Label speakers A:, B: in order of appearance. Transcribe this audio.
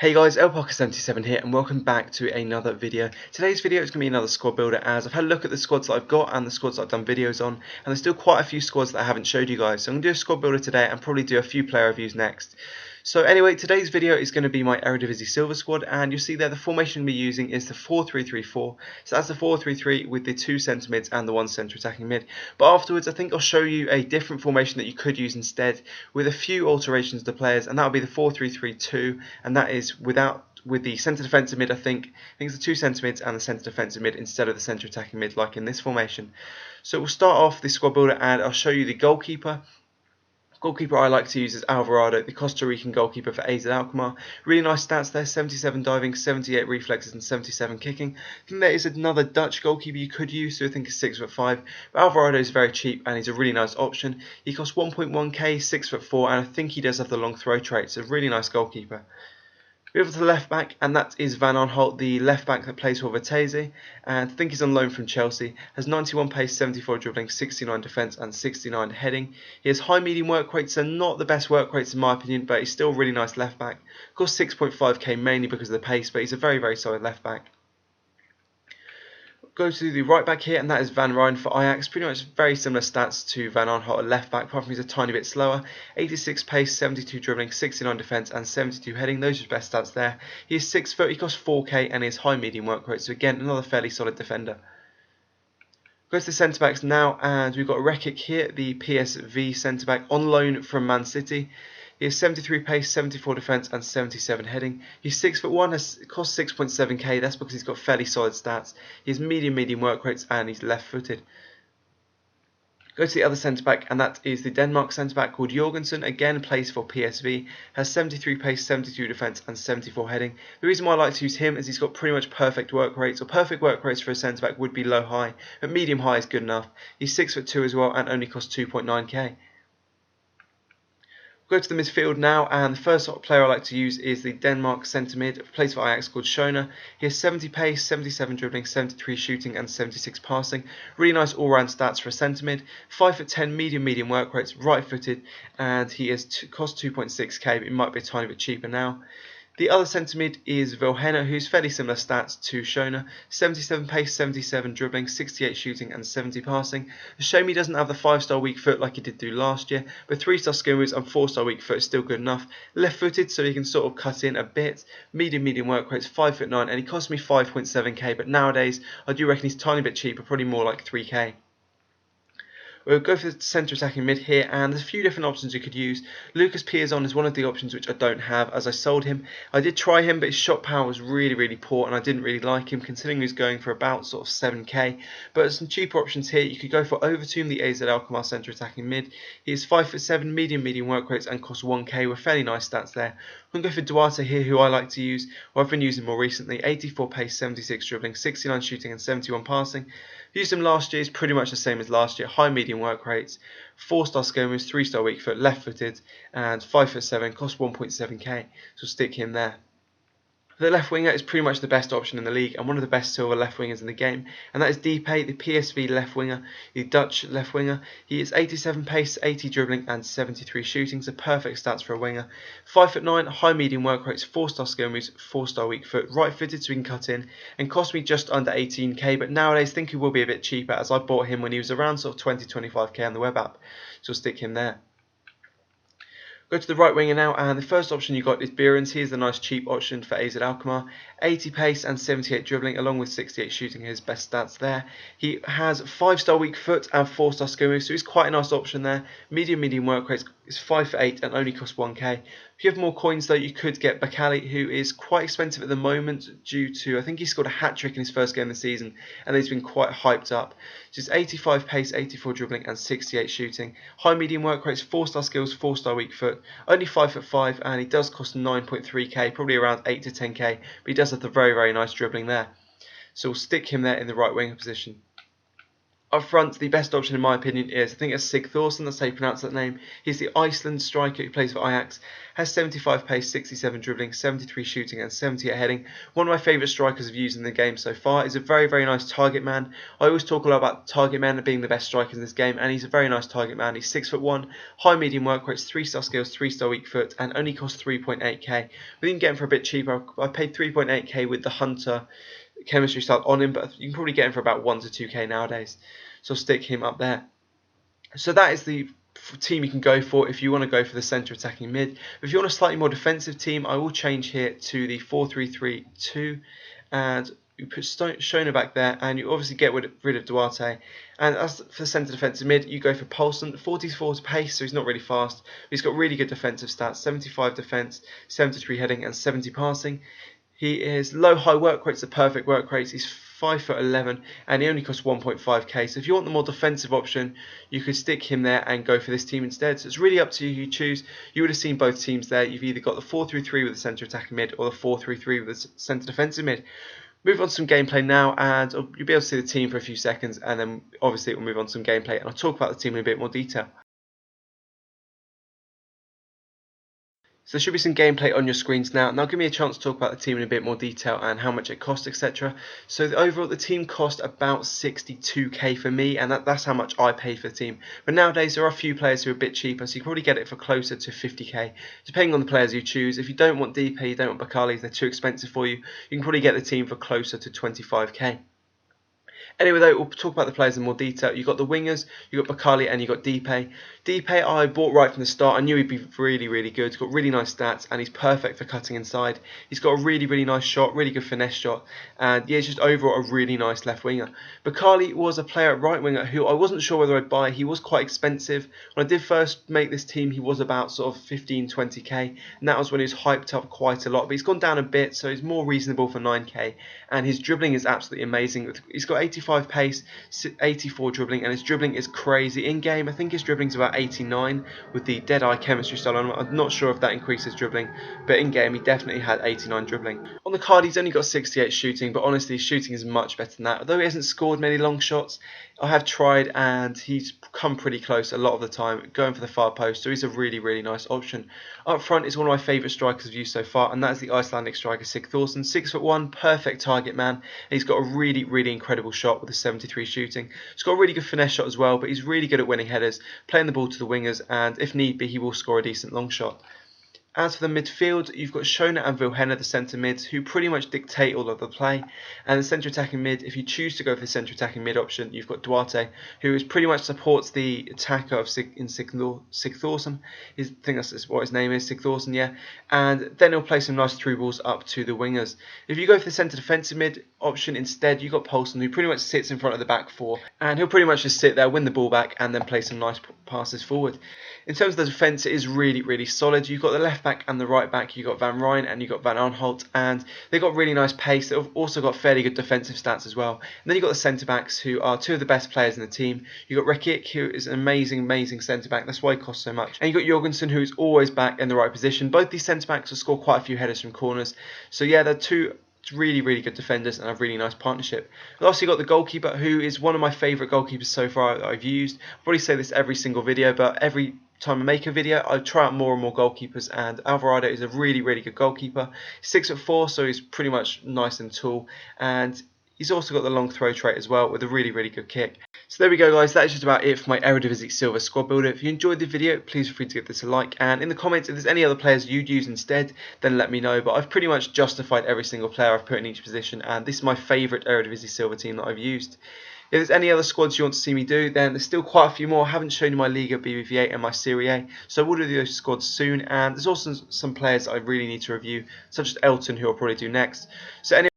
A: Hey guys, LPocket77 here and welcome back to another video. Today's video is going to be another squad builder, as I've had a look at the squads that I've got and the squads that I've done videos on, and there's still quite a few squads that I haven't showed you guys. So I'm going to do a squad builder today and probably do a few player reviews next. So anyway, today's video is going to be my Eredivisie Silver Squad, and you'll see there the formation we're using is the 4-3-3-4. So that's the 4-3-3 with the 2 centre mids and the 1 centre attacking mid. But afterwards I think I'll show you a different formation that you could use instead with a few alterations to players, and that'll be the 4-3-3-2, and that is with the centre defensive mid. I think it's the 2 centre mids and the centre defensive mid instead of the centre attacking mid like in this formation. So we'll start off the squad builder and I'll show you the goalkeeper. Goalkeeper I like to use is Alvarado, the Costa Rican goalkeeper for AZ Alkmaar. Really nice stats there, 77 diving, 78 reflexes and 77 kicking. I think there is another Dutch goalkeeper you could use, so I think is 6'5", but Alvarado is very cheap and he's a really nice option. He costs 1.1k, 6'4", and I think he does have the long throw trait, so really nice goalkeeper. Over to the left back, and that is Van Aanholt, the left back that plays for Vitesse, and I think he's on loan from Chelsea. Has 91 pace, 74 dribbling, 69 defence and 69 heading. He has high medium work rates, so not the best work rates in my opinion, but he's still a really nice left back. Costs 6.5k mainly because of the pace, but he's a very solid left back. Go to the right back here, and that is Van Rijn for Ajax. Pretty much very similar stats to Van Aanholt at left back, apart from he's a tiny bit slower. 86 pace, 72 dribbling, 69 defence and 72 heading. Those are his best stats there. He is 6 foot, he costs 4k and he has high medium work rate, so again another fairly solid defender. Go to the centre backs now, and we've got Rekic here, the PSV centre back on loan from Man City. He has 73 pace, 74 defence and 77 heading. He's 6'1", costs 6.7k, that's because he's got fairly solid stats. He has medium work rates and he's left footed. Go to the other centre back, and that is the Denmark centre back called Jorgensen. Again, plays for PSV, has 73 pace, 72 defence and 74 heading. The reason why I like to use him is he's got pretty much perfect work rates, or perfect work rates for a centre back would be low high, but medium high is good enough. He's 6'2" as well and only costs 2.9k. Go to the midfield now, and the first player I like to use is the Denmark centre mid, plays for Ajax, called Schöne. He has 70 pace, 77 dribbling, 73 shooting and 76 passing. Really nice all-round stats for a centre mid. 5'10", medium work rates, right footed, and he costs 2.6k, but it might be a tiny bit cheaper now. The other centre mid is Vilhena, who's fairly similar stats to Schöne. 77 pace, 77 dribbling, 68 shooting and 70 passing. A shame he doesn't have the 5-star weak foot like he did do last year, but 3-star skill moves and 4-star weak foot is still good enough. Left footed, so he can sort of cut in a bit. Medium work rates, 5'9", and he cost me 5.7k, but nowadays I do reckon he's a tiny bit cheaper, probably more like 3k. We'll go for the centre attacking mid here, and there's a few different options you could use. Lucas Piazon is one of the options which I don't have, as I sold him. I did try him, but his shot power was really poor, and I didn't really like him, considering he was going for about sort of 7k. But there's some cheaper options here. You could go for Overtoom, the AZ Alkmaar centre attacking mid. He is 5'7", medium work rates, and costs 1k with fairly nice stats there. I'm going to go for Duarte here, who I like to use, or I've been using more recently. 84 pace, 76 dribbling, 69 shooting and 71 passing. Used him last year, is pretty much the same as last year. High medium work rates, 4-star skill moves, 3-star weak foot, left footed, and 5'7", costs 1.7k, so stick him there. The left winger is pretty much the best option in the league and one of the best silver left wingers in the game, and that is Depay, the PSV left winger, the Dutch left winger. He is 87 pace, 80 dribbling and 73 shooting, so perfect stats for a winger. 5'9", high medium work rates, 4-star skill moves, 4-star weak foot, right footed so he can cut in, and cost me just under 18k, but nowadays I think he will be a bit cheaper, as I bought him when he was around sort of 20-25k on the web app, so stick him there. Go to the right winger now, and the first option you got is Behrens. He is the nice cheap option for AZ Alkmaar. 80 pace and 78 dribbling, along with 68 shooting, his best stats there. He has 5-star weak foot and 4-star skill moves, so he's quite a nice option there. Medium work rates, is 5'8" and only costs 1k. If you have more coins though, you could get Bakali, who is quite expensive at the moment due to, I think he scored a hat-trick in his first game of the season, and he's been quite hyped up. Just 85 pace, 84 dribbling and 68 shooting. High medium work rates, 4-star skills, 4-star weak foot. Only 5'5", and he does cost 9.3k, probably around 8 to 10k, but he does have the very nice dribbling there. So we'll stick him there in the right winger position. Up front, the best option in my opinion is, I think it's Sigthorsson, that's how you pronounce that name. He's the Iceland striker who plays for Ajax, has 75 pace, 67 dribbling, 73 shooting and 78 heading. One of my favourite strikers I've used in the game so far. He's a very, very nice target man. I always talk a lot about target men being the best strikers in this game, and he's a very nice target man. He's 6'1", high medium work rates, 3-star skills, 3-star weak foot, and only costs 3.8k. We can get him for a bit cheaper. I paid 3.8k with the Hunter chemistry style on him, but you can probably get him for about 1 to 2k nowadays, so I'll stick him up there. So that is the team you can go for if you want to go for the centre attacking mid. If you want a slightly more defensive team, I will change here to the 4-3-3-2, and you put Shona back there, and you obviously get rid of Duarte. And as for the centre defensive mid, you go for Poulsen. 44 pace, so he's not really fast, but he's got really good defensive stats: 75 defence, 73 heading and 70 passing. He is low high work rates, the perfect work rates. He's 5'11", and he only costs 1.5k. So if you want the more defensive option, you could stick him there and go for this team instead. So it's really up to you who you choose. You would have seen both teams there. You've either got the 4-3-3 with the centre attacking mid, or the 4-3-3 with the centre defensive mid. Move on to some gameplay now, and you'll be able to see the team for a few seconds, and then obviously we'll move on to some gameplay, and I'll talk about the team in a bit more detail. So there should be some gameplay on your screens now. Now give me a chance to talk about the team in a bit more detail and how much it costs, etc. So overall the team cost about 62k for me, and that's how much I paid for the team. But nowadays there are a few players who are a bit cheaper, so you can probably get it for closer to 50k, depending on the players you choose. If you don't want DP, you don't want Bakali, they're too expensive for you, you can probably get the team for closer to 25k. Anyway though, we'll talk about the players in more detail. You've got the wingers, you've got Bakali and you've got Dipe. Dipe I bought right from the start. I knew he'd be really, really good. He's got really nice stats and he's perfect for cutting inside. He's got a really, really nice shot, really good finesse shot, and yeah, he's just overall a really nice left winger. Bakali was a player at right winger who I wasn't sure whether I'd buy. He was quite expensive. When I did first make this team, he was about sort of 15-20k, and that was when he was hyped up quite a lot, but he's gone down a bit, so he's more reasonable for 9k, and his dribbling is absolutely amazing. He's got 85 pace, 84 dribbling, and his dribbling is crazy. In game, I think his dribbling is about 89 with the Deadeye chemistry style on. I'm not sure if that increases dribbling, but in game he definitely had 89 dribbling. On the card he's only got 68 shooting, but honestly his shooting is much better than that. Although he hasn't scored many long shots, I have tried and he's come pretty close a lot of the time, going for the far post, so he's a really, really nice option. Up front is one of my favourite strikers I've used so far, and that is the Icelandic striker Sigthorsson. 6'1", perfect target man, and he's got a really, really incredible shot with a 73 shooting. He's got a really good finesse shot as well, but he's really good at winning headers, playing the ball to the wingers, and if need be he will score a decent long shot. As for the midfield, you've got Shona and Vilhena, the centre mids, who pretty much dictate all of the play. And the centre attacking mid, if you choose to go for the centre attacking mid option, you've got Duarte, who is pretty much supports the attacker of Sigthorsson. I think that's what his name is, Sigthorsson, yeah. And then he'll play some nice through balls up to the wingers. If you go for the centre defensive mid option instead, you've got Poulsen, who pretty much sits in front of the back four, and he'll pretty much just sit there, win the ball back, and then play some nice passes forward. In terms of the defence, it is really, really solid. You've got the left back and the right back. You've got Van Rijn and you've got Van Aanholt, and they've got really nice pace. They've also got fairly good defensive stats as well. And then you've got the centre backs, who are two of the best players in the team. You've got Rekic, who is an amazing, amazing centre back. That's why he costs so much. And you've got Jorgensen, who is always back in the right position. Both these centre backs will score quite a few headers from corners. So yeah, they're two really, really good defenders and a really nice partnership. Lastly, you've got the goalkeeper, who is one of my favourite goalkeepers so far that I've used. I probably say this every single video, but every time I make a video, I try out more and more goalkeepers, and Alvarado is a really, really good goalkeeper. He's 6'4", so he's pretty much nice and tall, and he's also got the long throw trait as well with a really, really good kick. So there we go, guys. That is just about it for my Eredivisie Silver Squad Builder. If you enjoyed the video, please feel free to give this a like, and in the comments if there's any other players you'd use instead, then let me know. But I've pretty much justified every single player I've put in each position, and this is my favourite Eredivisie Silver team that I've used. If there's any other squads you want to see me do, then there's still quite a few more. I haven't shown you my Liga, BBVA and my Serie A, so I will do those squads soon. And there's also some players that I really need to review, such as Elton, who I'll probably do next. So anyway,